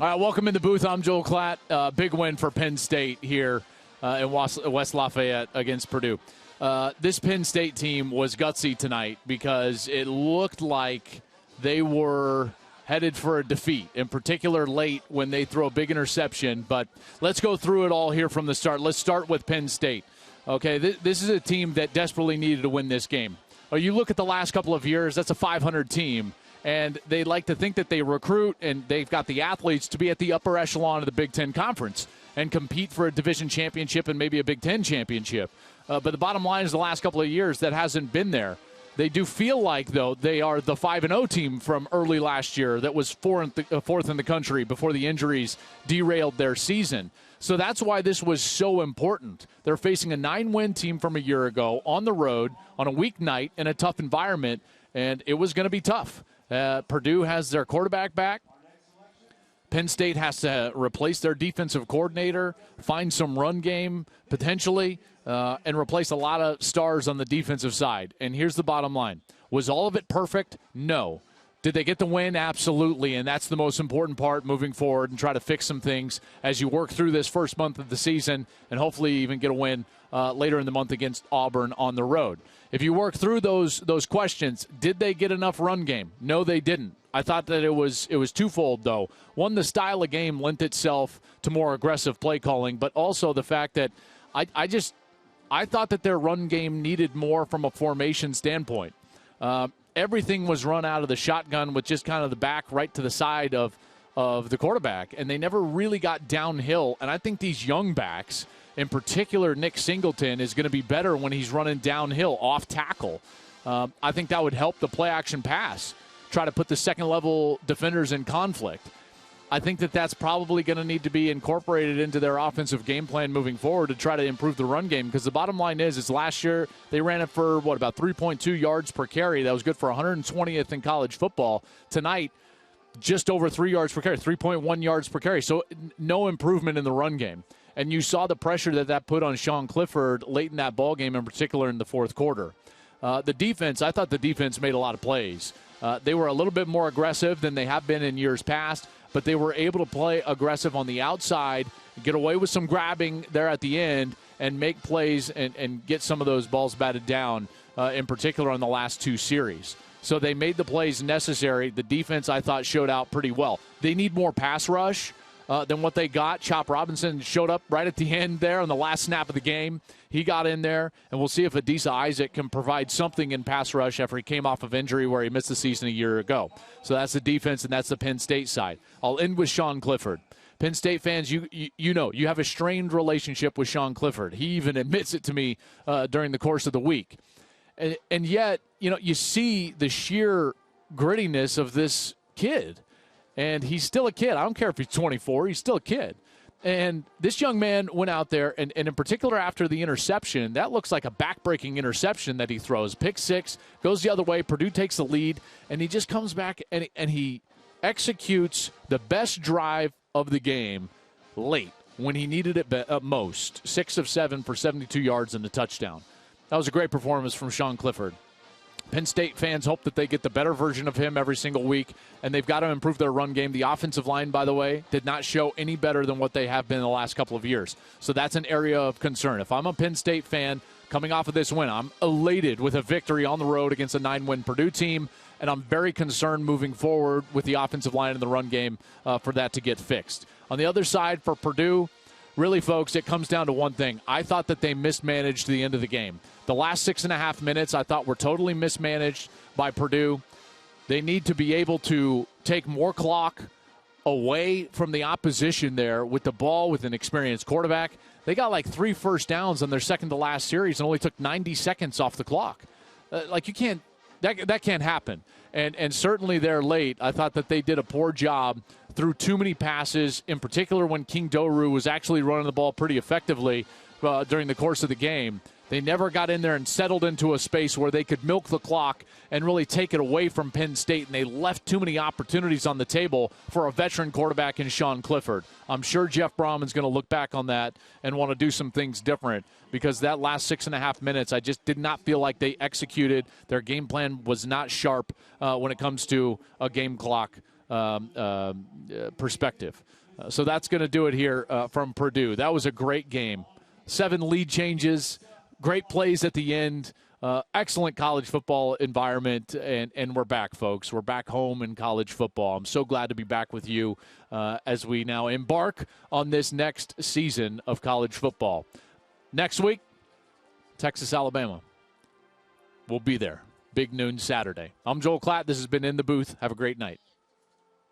All right, welcome in the booth. I'm Joel Klatt. Big win for Penn State here in West Lafayette against Purdue. This Penn State team was gutsy tonight because it looked like they were headed for a defeat, in particular late when they throw a big interception. But let's go through it all here from the start. Let's start with Penn State. Okay, this is a team that desperately needed to win this game. You look at the last couple of years, that's a 500 team. And they like to think that they recruit and they've got the athletes to be at the upper echelon of the Big Ten Conference and compete for a division championship and maybe a Big Ten championship. But the bottom line is the last couple of years that hasn't been there. They do feel like, though, they are the 5-0 team from early last year that was fourth in the country before the injuries derailed their season. So that's why this was so important. They're facing a 9-win team from a year ago on the road on a weeknight in a tough environment, and it was going to be tough. Purdue has their quarterback back. Penn State has to replace their defensive coordinator, find some run game potentially, and replace a lot of stars on the defensive side. And here's the bottom line. Was all of it perfect? No. Did they get the win? Absolutely, and that's the most important part moving forward and try to fix some things as you work through this first month of the season and hopefully even get a win later in the month against Auburn on the road. If you work through those questions, did they get enough run game? No, they didn't. I thought that it was twofold, though. One, the style of game lent itself to more aggressive play calling, but also the fact that I thought that their run game needed more from a formation standpoint. Everything was run out of the shotgun with just kind of the back right to the side of the quarterback, and they never really got downhill. And I think these young backs, in particular Nick Singleton, is going to be better when he's running downhill off tackle. I think that would help the play-action pass, try to put the second-level defenders in conflict. I think that that's probably going to need to be incorporated into their offensive game plan moving forward to try to improve the run game, because the bottom line is last year they ran it for, about 3.2 yards per carry. That was good for 120th in college football. Tonight, just over 3 yards per carry, 3.1 yards per carry. So no improvement in the run game. And you saw the pressure that put on Sean Clifford late in that ball game, in particular in the fourth quarter. The defense, I thought the defense made a lot of plays. They were a little bit more aggressive than they have been in years past, but they were able to play aggressive on the outside, get away with some grabbing there at the end, and make plays and get some of those balls batted down, in particular on the last two series. So they made the plays necessary. The defense, I thought, showed out pretty well. They need more pass rush than what they got. Chop Robinson showed up right at the end there on the last snap of the game. He got in there, and we'll see if Adisa Isaac can provide something in pass rush after he came off of injury where he missed the season a year ago. So that's the defense, and that's the Penn State side. I'll end with Sean Clifford. Penn State fans, you know, you have a strained relationship with Sean Clifford. He even admits it to me during the course of the week. And yet, you know, you see the sheer grittiness of this kid. And he's still a kid. I don't care if he's 24. He's still a kid. And this young man went out there, and in particular after the interception, that looks like a back-breaking interception that he throws. Pick six, goes the other way. Purdue takes the lead, and he just comes back, and he executes the best drive of the game late when he needed it most. 6 of 7 for 72 yards and a touchdown. That was a great performance from Sean Clifford. Penn State fans hope that they get the better version of him every single week, and they've got to improve their run game. The offensive line, by the way, did not show any better than what they have been in the last couple of years. So that's an area of concern. If I'm a Penn State fan coming off of this win, I'm elated with a victory on the road against a 9-win Purdue team, and I'm very concerned moving forward with the offensive line and the run game for that to get fixed. On the other side, for Purdue, really, folks, it comes down to one thing. I thought that they mismanaged the end of the game. The last 6.5 minutes I thought were totally mismanaged by Purdue. They need to be able to take more clock away from the opposition there with the ball with an experienced quarterback. They got like 3 first downs on their second-to-last series and only took 90 seconds off the clock. You can't – that can't happen. And certainly they're late. I thought that they did a poor job, threw too many passes, in particular when King Doru was actually running the ball pretty effectively during the course of the game. They never got in there and settled into a space where they could milk the clock and really take it away from Penn State, and they left too many opportunities on the table for a veteran quarterback in Sean Clifford. I'm sure Jeff Brahman's going to look back on that and want to do some things different, because that last 6.5 minutes, I just did not feel like they executed. Their game plan was not sharp when it comes to a game clock perspective. So that's going to do it here from Purdue. That was a great game. 7 lead changes, great plays at the end. Excellent college football environment, and we're back, folks. We're back home in college football. I'm so glad to be back with you as we now embark on this next season of college football. Next week, Texas, Alabama. We'll be there. Big Noon Saturday. I'm Joel Klatt. This has been In the Booth. Have a great night.